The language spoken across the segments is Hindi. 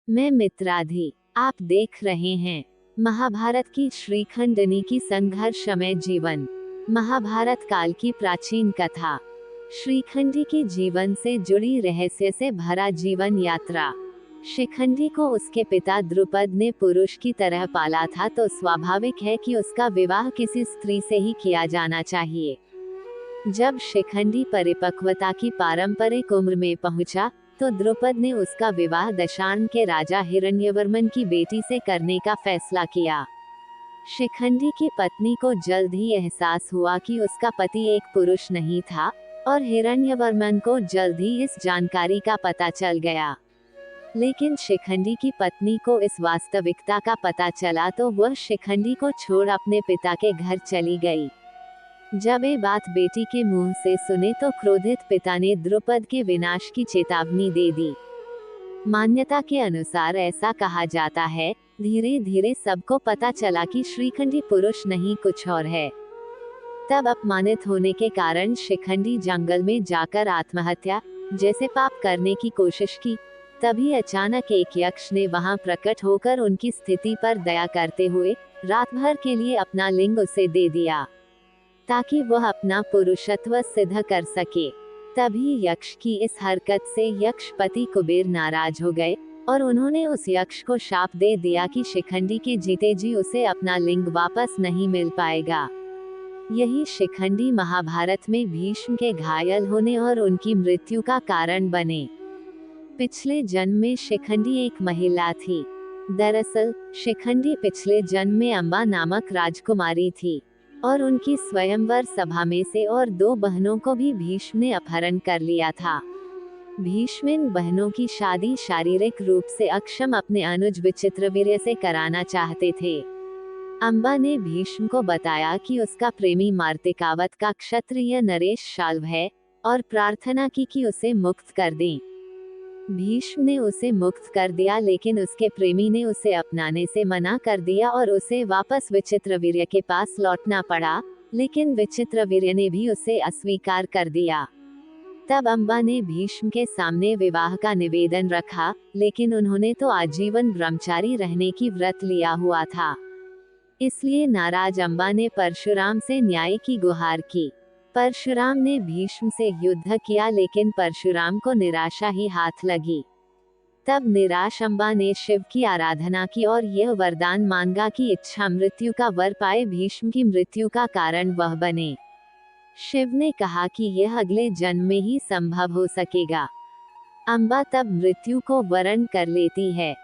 मैं मित्राधि। आप देख रहे हैं महाभारत की श्रीखंडनी की संघर्षमय जीवन। महाभारत काल की प्राचीन कथा। श्रीखंडी की जीवन से जुड़ी रहस्य से भरा जीवन यात्रा। शिखंडी को उसके पिता द्रुपद ने पुरुष की तरह पाला था, तो स्वाभाविक है कि उसका विवाह किसी स्त्री से ही किया जाना चाहिए। जब शिखंडी परिपक्वता की पारंपरिक उम्र में पहुंचा, तो द्रुपद ने उसका विवाह दशार्ण के राजा हिरण्यवर्मन की बेटी से करने का फैसला किया। शिखंडी की पत्नी को जल्द ही एहसास हुआ कि उसका पति एक पुरुष नहीं था, और हिरण्यवर्मन को जल्द ही इस जानकारी का पता चल गया। लेकिन शिखंडी की पत्नी को इस वास्तविकता का पता चला तो वह शिखंडी को छोड़ अपने पिता के घर चली गई। जब ये बात बेटी के मुंह से सुने तो क्रोधित पिता ने द्रुपद के विनाश की चेतावनी दे दी। मान्यता के अनुसार ऐसा कहा जाता है, धीरे धीरे सबको पता चला कि श्रीखंडी पुरुष नहीं कुछ और है। तब अपमानित होने के कारण शिखंडी जंगल में जाकर आत्महत्या जैसे पाप करने की कोशिश की। तभी अचानक एक यक्ष ने वहां प्रकट होकर उनकी स्थिति पर दया करते हुए रात भर के लिए अपना लिंग उसे दे दिया, ताकि वह अपना पुरुषत्व सिद्ध कर सके। तभी यक्ष की इस हरकत से यक्षपति कुबेर नाराज हो गए, और उन्होंने उस यक्ष को शाप दे दिया कि शिखंडी के जीते जी उसे अपना लिंग वापस नहीं मिल पाएगा। यही शिखंडी महाभारत में भीष्म के घायल होने और उनकी मृत्यु का कारण बने। पिछले जन्म में शिखंडी एक महिला थी। दरअसल शिखंडी पिछले जन्म में अम्बा नामक राजकुमारी थी, और उनकी स्वयंवर सभा में से और 2 बहनों को भी भीष्म ने अपहरण कर लिया था। भीष्म इन बहनों की शादी शारीरिक रूप से अक्षम अपने अनुज विचित्रवीर्य से कराना चाहते थे। अम्बा ने भीष्म को बताया कि उसका प्रेमी मार्तिकावत का क्षत्रिय नरेश शाल्व है, और प्रार्थना की कि उसे मुक्त कर दें। भीष्म ने उसे मुक्त कर दिया, लेकिन उसके प्रेमी ने उसे अपनाने से मना कर दिया और उसे वापस विचित्रवीर्य के पास लौटना पड़ा, लेकिन विचित्रवीर्य ने भी उसे अस्वीकार कर दिया। तब अम्बा ने भीष्म के सामने विवाह का निवेदन रखा, लेकिन उन्होंने तो आजीवन ब्रह्मचारी रहने की व्रत लिया हुआ था। इसलिए नाराज अम्बा ने परशुराम से न्याय की गुहार की। परशुराम ने भीष्म से युद्ध किया, लेकिन परशुराम को निराशा ही हाथ लगी। तब निराश अम्बा ने शिव की आराधना की और यह वरदान मांगा कि इच्छा मृत्यु का वर पाए भीष्म की मृत्यु का कारण वह बने। शिव ने कहा कि यह अगले जन्म में ही संभव हो सकेगा। अम्बा तब मृत्यु को वरण कर लेती है।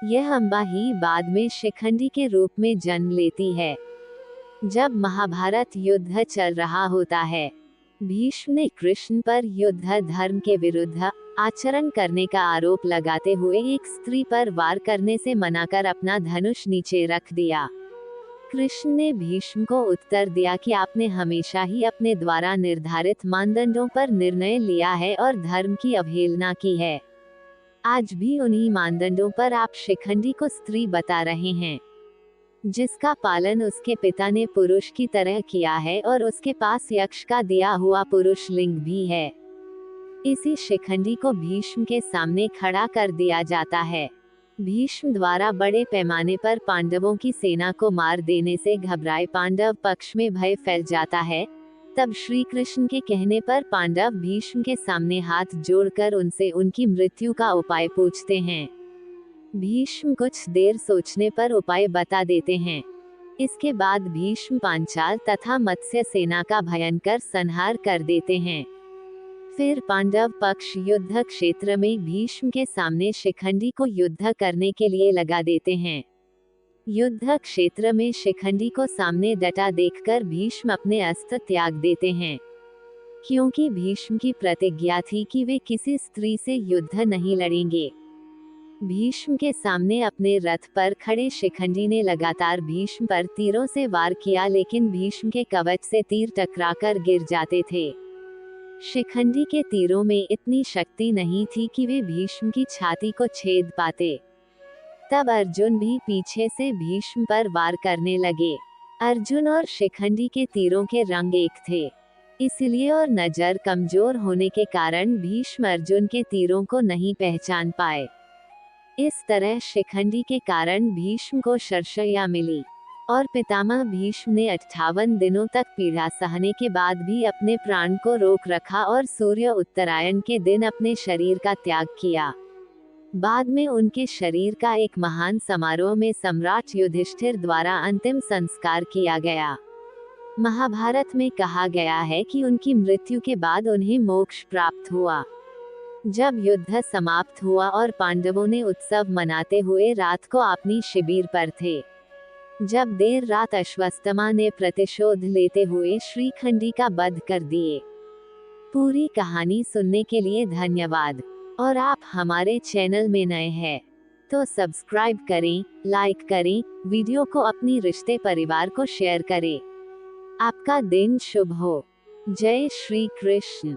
यह अम्बा ही बाद में शिखंडी के रूप में जन्म लेती है। जब महाभारत युद्ध चल रहा होता है, भीष्म ने कृष्ण पर युद्ध धर्म के विरुद्ध आचरण करने का आरोप लगाते हुए एक स्त्री पर वार करने से मना कर अपना धनुष नीचे रख दिया। कृष्ण ने भीष्म को उत्तर दिया कि आपने हमेशा ही अपने द्वारा निर्धारित मानदंडों पर निर्णय लिया है और धर्म की अवहेलना की है। आज भी उन्हीं मानदंडों पर आप शिखंडी को स्त्री बता रहे हैं, जिसका पालन उसके पिता ने पुरुष की तरह किया है, और उसके पास यक्ष का दिया हुआ पुरुष लिंग भी है। इसी शिखंडी को भीष्म के सामने खड़ा कर दिया जाता है। भीष्म द्वारा बड़े पैमाने पर पांडवों की सेना को मार देने से घबराए पांडव पक्ष में भय फैल जाता है। तब श्री कृष्ण के कहने पर पांडव भीष्म के सामने हाथ जोड़कर उनसे उनकी मृत्यु का उपाय पूछते हैं। भीष्म कुछ देर सोचने पर उपाय बता देते हैं। इसके बाद भीष्म पांचाल तथा मत्स्य सेना का भयंकर संहार कर देते हैं। फिर पांडव पक्ष युद्ध क्षेत्र में भीष्म के सामने शिखंडी को युद्ध करने के लिए लगा देते हैं। युद्ध क्षेत्र में शिखंडी को सामने डटा देखकर भीष्म अपने अस्त्र त्याग देते हैं, क्योंकि भीष्म की प्रतिज्ञा थी कि वे किसी स्त्री से युद्ध नहीं लड़ेंगे। भीष्म के सामने अपने रथ पर खड़े शिखंडी ने लगातार भीष्म पर तीरों से वार किया, लेकिन भीष्म के कवच से तीर टकराकर गिर जाते थे। शिखंडी के तीरों में इतनी शक्ति नहीं थी कि वे भीष्म की छाती को छेद पाते। तब अर्जुन भी पीछे से भीष्म पर वार करने लगे। अर्जुन और शिखंडी के तीरों के रंग एक थे, इसलिए और नजर कमजोर होने के कारण भीष्म अर्जुन के तीरों को नहीं पहचान पाए। इस तरह शिखंडी के कारण भीष्म को शर्षया मिली और पितामह भीष्म ने 58 दिनों तक पीड़ा सहने के बाद भी अपने प्राण को रोक रखा और सूर्य उत्तरायण के दिन अपने शरीर का त्याग किया। बाद में उनके शरीर का एक महान समारोह में सम्राट युधिष्ठिर द्वारा अंतिम संस्कार किया गया। महाभारत में कहा गया है कि उनकी मृत्यु के बाद उन्हें मोक्ष प्राप्त हुआ। जब युद्ध समाप्त हुआ और पांडवों ने उत्सव मनाते हुए रात को अपनी शिविर पर थे, जब देर रात अश्वत्थामा ने प्रतिशोध लेते हुए श्रीखंडी का वध कर दिए। पूरी कहानी सुनने के लिए धन्यवाद। और आप हमारे चैनल में नए हैं तो सब्सक्राइब करें, लाइक करें, वीडियो को अपनी रिश्ते परिवार को शेयर करें। आपका दिन शुभ हो। जय श्री कृष्ण।